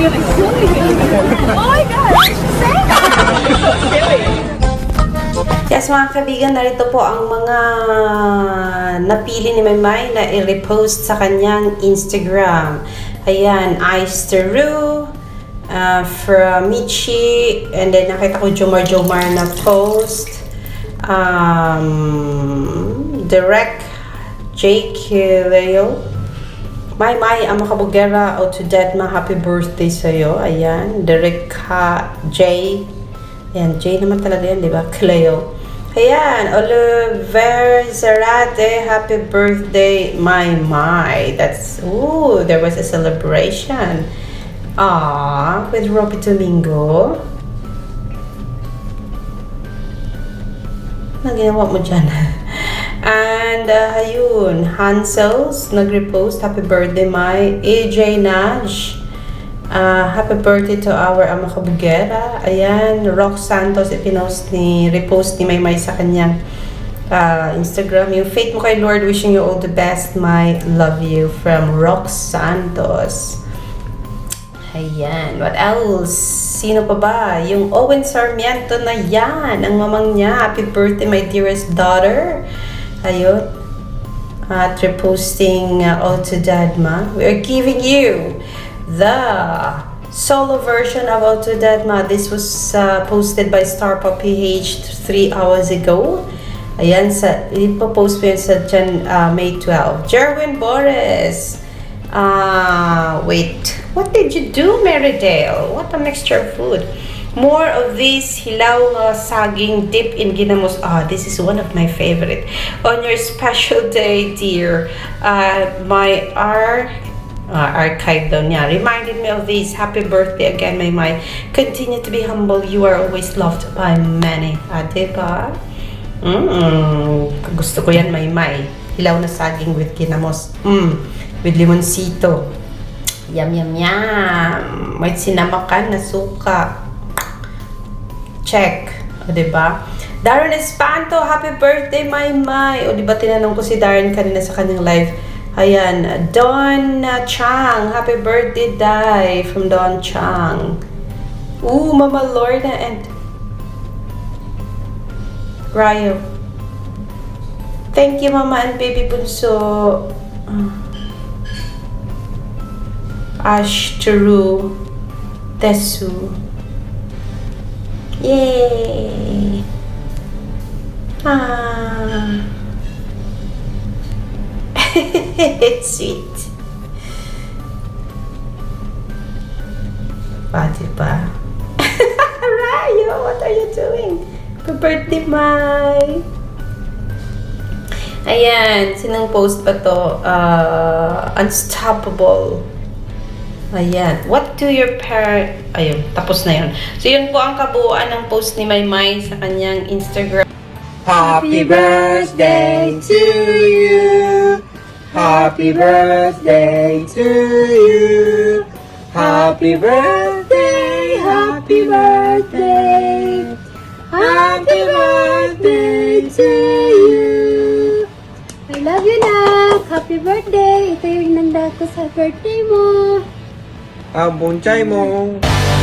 feeling silly. Oh my gosh, say that. Yes, mga kaibigan, narito po ang mga napili ni Maymay na i-repost sa kanyang Instagram. Ayan, Ice Teru, from Michi, and then nakita ko Jomar na post. Direct Jake Leo. Maymay, ang makabugera o to dead ma, happy birthday sa'yo. Ayan, Direct J. Ayan, J naman talaga yan, di ba? Cleo. Ayan, Oliver Zarate, happy birthday, Maymay. That's, ooh, there was a celebration. With Robby Domingo. Ano ginawa mo dyan? And, ayun, Hansels, nag-repost, happy birthday, May. AJ Naj, happy birthday to our Amakabugera. Ayan, Rox Santos, repost ni Maymay sa kanyang Instagram. Yung faith mo kay Lord, wishing you all the best, May. Love you, from Rox Santos. Ayan, what else? Sino pa ba? Yung Owen Sarmiento na yan, ang mamang niya. Happy birthday, my dearest daughter. Ayun. At reposting all to Dadma. We are giving you the solo version of All to Dadma. This was posted by Starpa PH 3 hours ago. Ayan, ipopost po yun sa May 12. Jerwin Boris. Wait. What did you do, Meridale? What a mixture of food. More of these hilaw saging dip in ginamos. This is one of my favorite. On your special day, dear. My archive daw niya reminded me of this. Happy birthday again, Maymay. Continue to be humble. You are always loved by many. Diba? Gusto ko yan, Maymay. Hilaw na saging with ginamos. With limoncito. Yum, yum, yum. May sinamakan na suka. Check. O, diba? Darren Espanto, happy birthday, Maymay. O, diba tinanong ko si Darren kanina sa kanyang live. Ayan, Don Chang, happy birthday, Dai, from Don Chang. Ooh, Mama Lorna and Ryo. Thank you, Mama and Baby Bunso. Ash, Teru, Tesu. Yay! It's sweet. Diba? Ryo, what are you doing? Happy birthday, May! Ayan, sinong post pa to? Unstoppable. Ayan. What do your parents... Ayun, tapos na yun. So, yun po ang kabuuan ng post ni Maymay sa kanyang Instagram. Happy birthday to you. Happy birthday to you. Happy birthday, happy birthday. Happy birthday to you. I love you, Nak. Happy birthday. Ito yung inanda ko sa birthday mo. Ang bunchay mo.